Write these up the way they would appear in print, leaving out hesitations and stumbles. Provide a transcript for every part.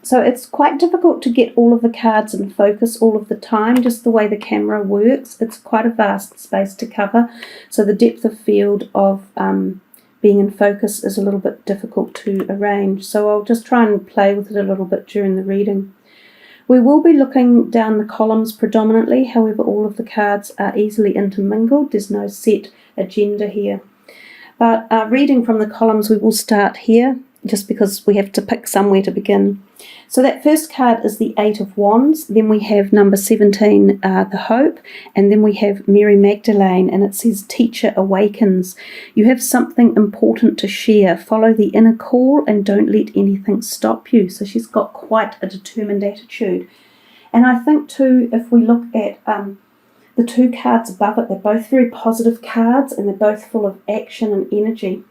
So it's quite difficult to get all of the cards in focus all of the time, just the way the camera works. It's quite a vast space to cover, so the depth of field of being in focus is a little bit difficult to arrange. So I'll just try and play with it a little bit during the reading. We will be looking down the columns predominantly, however all of the cards are easily intermingled. There's no set agenda here. But reading from the columns, we will start here, just because we have to pick somewhere to begin. So that first card is the Eight of Wands. Then we have number 17, the Hope. And then we have Mary Magdalene, and it says, Teacher awakens. You have something important to share. Follow the inner call and don't let anything stop you. So she's got quite a determined attitude. And I think too, if we look at the two cards above it, they're both very positive cards and they're both full of action and energy.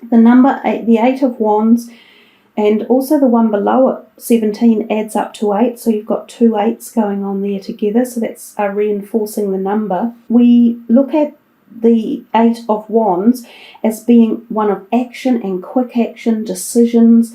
The number 8, the Eight of Wands, and also the one below it, 17, adds up to 8. So you've got two 8s going on there together. So that's reinforcing the number. We look at the Eight of Wands as being one of action and quick action, decisions,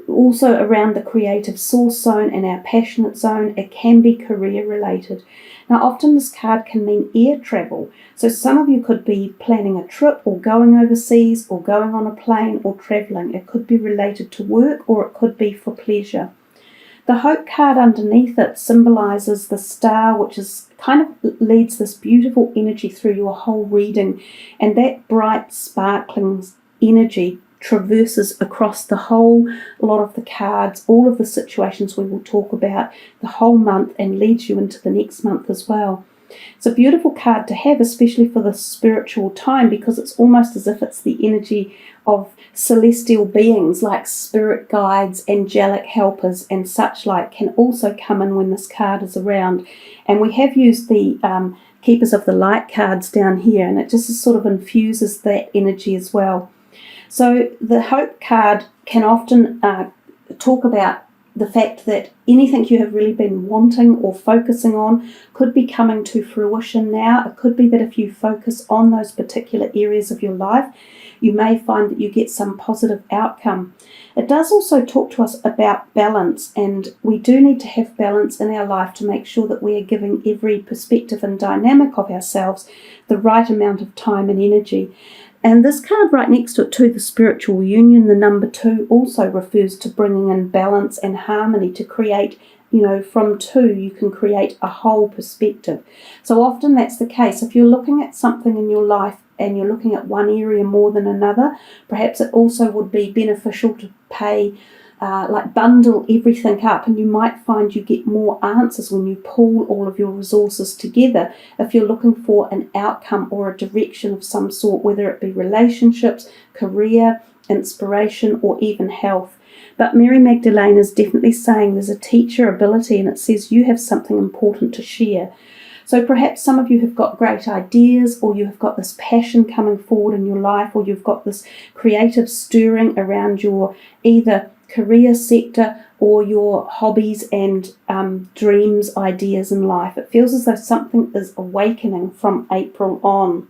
also around the creative source zone and our passionate zone. It can be career related. Now often this card can mean air travel. So some of you could be planning a trip or going overseas or going on a plane or travelling. It could be related to work or it could be for pleasure. The Hope card underneath it symbolises the star, which is kind of leads this beautiful energy through your whole reading, and that bright sparkling energy traverses across the whole lot of the cards, all of the situations we will talk about, the whole month, and leads you into the next month as well. It's a beautiful card to have, especially for the spiritual time, because it's almost as if it's the energy of celestial beings like spirit guides, angelic helpers and such like can also come in when this card is around. And we have used the Keepers of the Light cards down here, and it just sort of infuses that energy as well. So the Hope card can often talk about the fact that anything you have really been wanting or focusing on could be coming to fruition now. It could be that if you focus on those particular areas of your life, you may find that you get some positive outcome. It does also talk to us about balance, and we do need to have balance in our life to make sure that we are giving every perspective and dynamic of ourselves the right amount of time and energy. And this card right next to it too, the Spiritual Union, the number 2, also refers to bringing in balance and harmony to create, from 2 you can create a whole perspective. So often that's the case. If you're looking at something in your life and you're looking at one area more than another, perhaps it also would be beneficial to bundle everything up, and you might find you get more answers when you pool all of your resources together if you're looking for an outcome or a direction of some sort, whether it be relationships, career, inspiration, or even health. But Mary Magdalene is definitely saying there's a teacher ability, and it says you have something important to share. So perhaps some of you have got great ideas, or you have got this passion coming forward in your life, or you've got this creative stirring around your either career sector or your hobbies and dreams, ideas in life. It feels as though something is awakening from April on.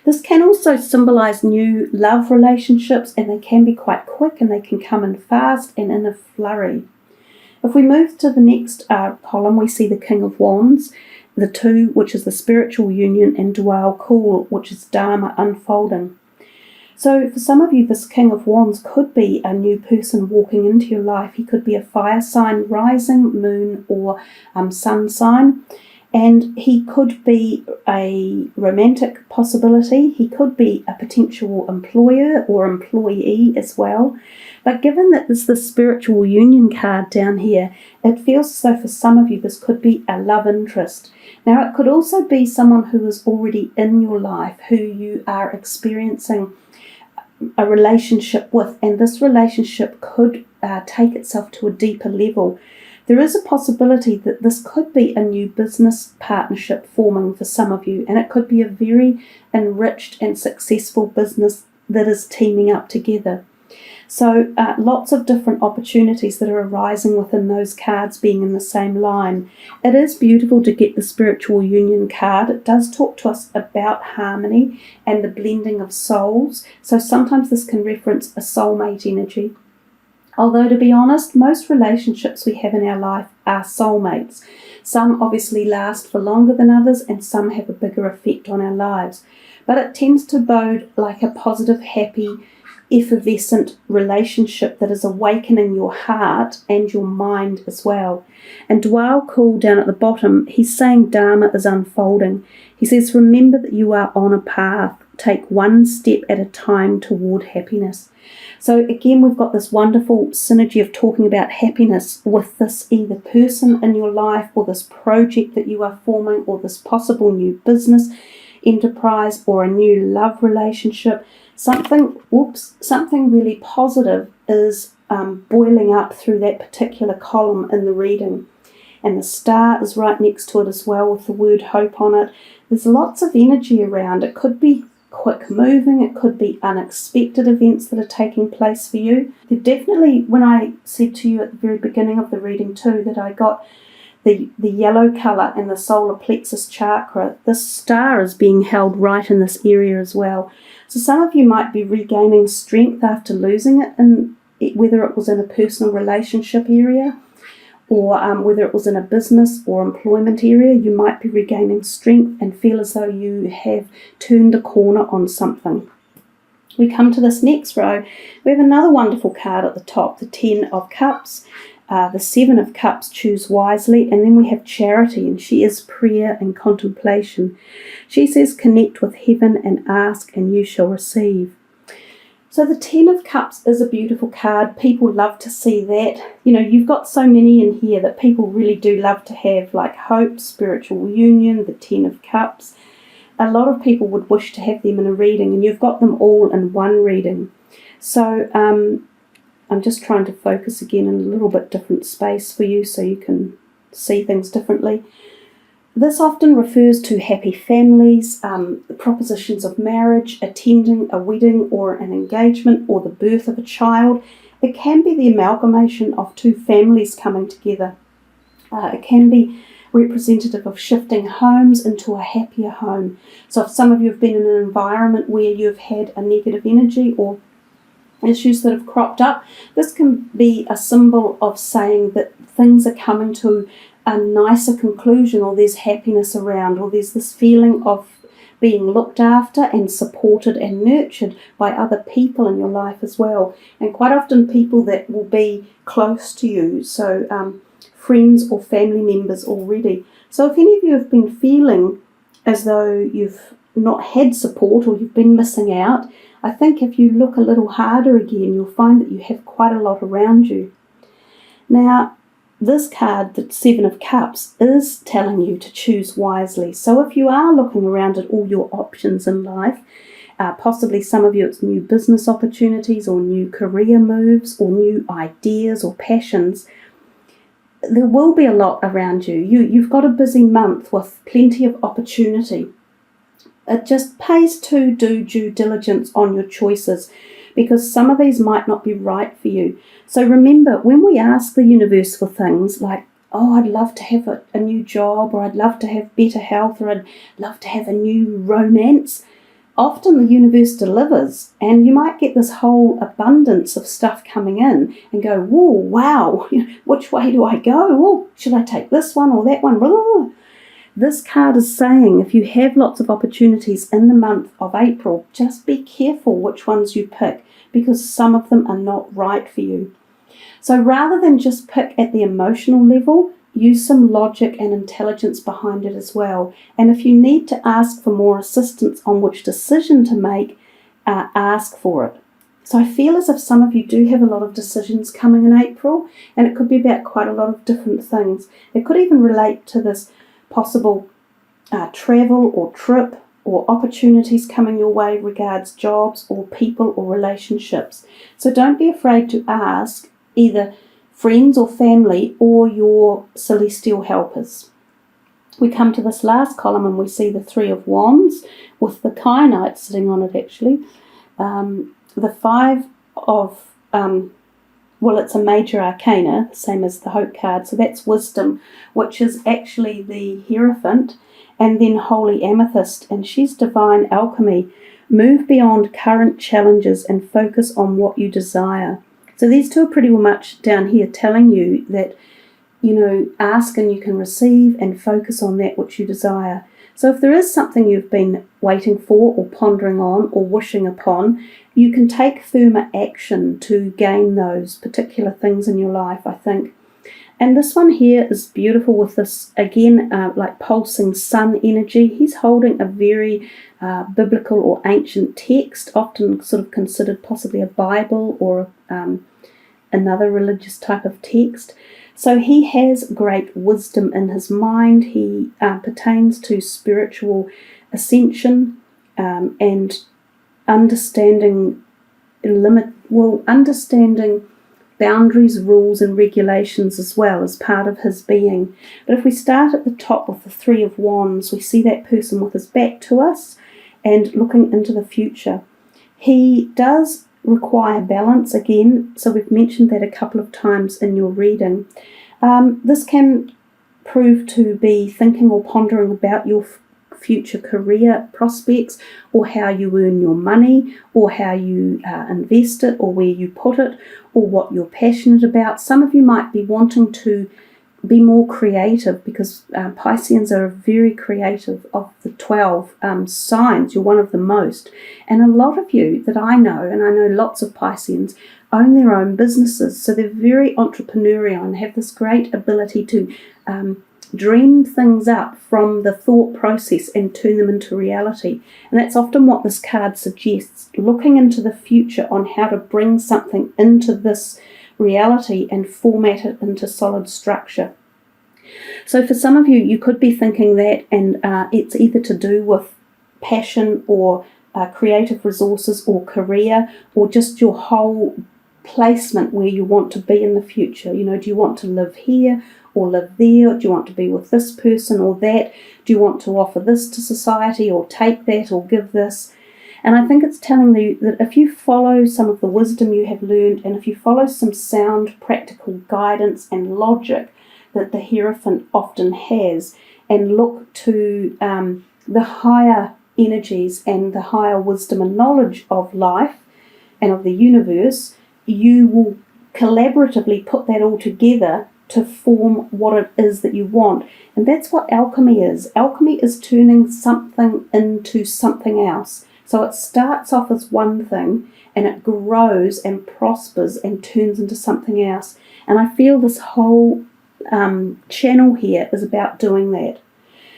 This can also symbolize new love relationships, and they can be quite quick and they can come in fast and in a flurry. If we move to the next column, we see the King of Wands, the 2, which is the Spiritual Union, and Dual Call, which is Dharma unfolding. So for some of you, this King of Wands could be a new person walking into your life. He could be a fire sign, rising, moon, or sun sign. And he could be a romantic possibility. He could be a potential employer or employee as well. But given that there's the Spiritual Union card down here, it feels as though for some of you this could be a love interest. Now it could also be someone who is already in your life, who you are experiencing a relationship with, and this relationship could take itself to a deeper level. There is a possibility that this could be a new business partnership forming for some of you, and it could be a very enriched and successful business that is teaming up together. So lots of different opportunities that are arising within those cards being in the same line. It is beautiful to get the Spiritual Union card. It does talk to us about harmony and the blending of souls. So sometimes this can reference a soulmate energy. Although, to be honest, most relationships we have in our life are soulmates. Some obviously last for longer than others, and some have a bigger effect on our lives. But it tends to bode like a positive, happy, effervescent relationship that is awakening your heart and your mind as well. And Dwal Cool down at the bottom, he's saying Dharma is unfolding. He says, remember that you are on a path. Take one step at a time toward happiness. So again, we've got this wonderful synergy of talking about happiness with this either person in your life, or this project that you are forming, or this possible new business enterprise, or a new love relationship. Something really positive is boiling up through that particular column in the reading. And the star is right next to it as well, with the word hope on it. There's lots of energy around. It could be quick moving, it could be unexpected events that are taking place for you. Definitely, when I said to you at the very beginning of the reading too that I got the yellow colour and the solar plexus chakra, this star is being held right in this area as well. So some of you might be regaining strength after losing it, and whether it was in a personal relationship area, or whether it was in a business or employment area, you might be regaining strength and feel as though you have turned a corner on something. We come to this next row. We have another wonderful card at the top, the 10 of Cups, the 7 of Cups, choose wisely, and then we have Charity, and she is prayer and contemplation. She says, connect with heaven and ask, and you shall receive. So the 10 of Cups is a beautiful card. People love to see that. You know, you've got so many in here that people really do love to have, like hope, spiritual union, the 10 of Cups. A lot of people would wish to have them in a reading, and you've got them all in one reading. So I'm just trying to focus again in a little bit different space for you so you can see things differently. This often refers to happy families, propositions of marriage, attending a wedding or an engagement, or the birth of a child. It can be the amalgamation of two families coming together. It can be representative of shifting homes into a happier home. So if some of you have been in an environment where you've had a negative energy or issues that have cropped up, this can be a symbol of saying that things are coming to a nicer conclusion, or there's happiness around, or there's this feeling of being looked after and supported and nurtured by other people in your life as well. And quite often people that will be close to you, so friends or family members already. So if any of you have been feeling as though you've not had support or you've been missing out, I think if you look a little harder again, you'll find that you have quite a lot around you. Now, this card, the 7 of Cups, is telling you to choose wisely. So if you are looking around at all your options in life, possibly some of you it's new business opportunities or new career moves or new ideas or passions, there will be a lot around you. You've got a busy month with plenty of opportunity. It just pays to do due diligence on your choices, because some of these might not be right for you. So remember, when we ask the universe for things like, oh, I'd love to have a new job, or I'd love to have better health, or I'd love to have a new romance, often the universe delivers, and you might get this whole abundance of stuff coming in and go, whoa, wow, which way do I go? Oh, should I take this one or that one? Blah. This card is saying if you have lots of opportunities in the month of April, just be careful which ones you pick, because some of them are not right for you. So rather than just pick at the emotional level, use some logic and intelligence behind it as well. And if you need to ask for more assistance on which decision to make, ask for it. So I feel as if some of you do have a lot of decisions coming in April, and it could be about quite a lot of different things. It could even relate to this possible travel or trip or opportunities coming your way regards jobs or people or relationships. So don't be afraid to ask either friends or family or your celestial helpers. We come to this last column and we see the 3 of Wands with the kyanite sitting on it actually. The 5 of it's a major arcana, same as the Hope card, so that's wisdom, which is actually the Hierophant, and then Holy Amethyst, and she's divine alchemy. Move beyond current challenges and focus on what you desire. So these two are pretty much down here telling you that, ask and you can receive, and focus on that which you desire. So if there is something you've been waiting for or pondering on or wishing upon, you can take firmer action to gain those particular things in your life, I think. And this one here is beautiful with this, again, like pulsing sun energy. He's holding a very biblical or ancient text, often sort of considered possibly a Bible or another religious type of text. So he has great wisdom in his mind. He pertains to spiritual ascension and understanding boundaries, rules and regulations as well as part of his being. But if we start at the top with the Three of Wands, we see that person with his back to us and looking into the future. He does require balance again, so we've mentioned that a couple of times in your reading. This can prove to be thinking or pondering about your future career prospects, or how you earn your money, or how you invest it, or where you put it, or what you're passionate about. Some of you might be wanting to be more creative, because Pisceans are very creative. Of the 12 signs, you're one of the most. And a lot of you that I know, and I know lots of Pisceans, own their own businesses, so they're very entrepreneurial and have this great ability to dream things up from the thought process and turn them into reality. And that's often what this card suggests, looking into the future on how to bring something into this reality and format it into solid structure. So for some of you, you could be thinking that, and it's either to do with passion or creative resources or career, or just your whole placement where you want to be in the future. Do you want to live here or live there? Do you want to be with this person or that? Do you want to offer this to society or take that or give this? And I think it's telling you that if you follow some of the wisdom you have learned, and if you follow some sound practical guidance and logic that the Hierophant often has, and look to the higher energies and the higher wisdom and knowledge of life and of the universe, you will collaboratively put that all together to form what it is that you want. And that's what alchemy is. Alchemy is turning something into something else. So it starts off as one thing, and it grows and prospers and turns into something else. And I feel this whole channel here is about doing that.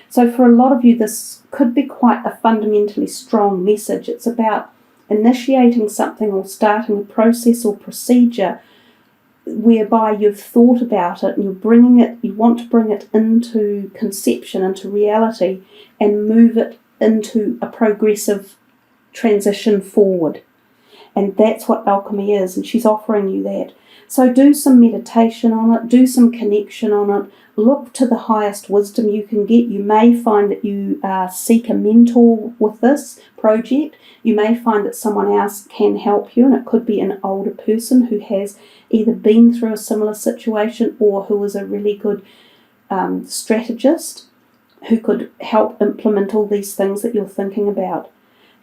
So for a lot of you, this could be quite a fundamentally strong message. It's about initiating something or starting a process or procedure whereby you've thought about it and you want to bring it into conception, into reality, and move it into a progressive transition forward. And that's what alchemy is, and she's offering you that. So do some meditation on it, do some connection on it, look to the highest wisdom you can get. You may find that you seek a mentor with this project. You may find that someone else can help you, and it could be an older person who has either been through a similar situation or who is a really good strategist who could help implement all these things that you're thinking about.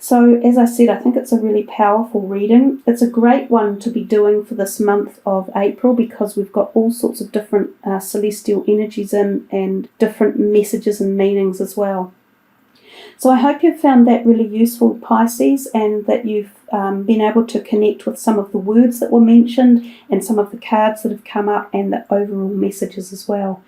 So, as I said, I think it's a really powerful reading. It's a great one to be doing for this month of April, because we've got all sorts of different celestial energies in, and different messages and meanings as well. So I hope you've found that really useful, Pisces, and that you've been able to connect with some of the words that were mentioned and some of the cards that have come up and the overall messages as well.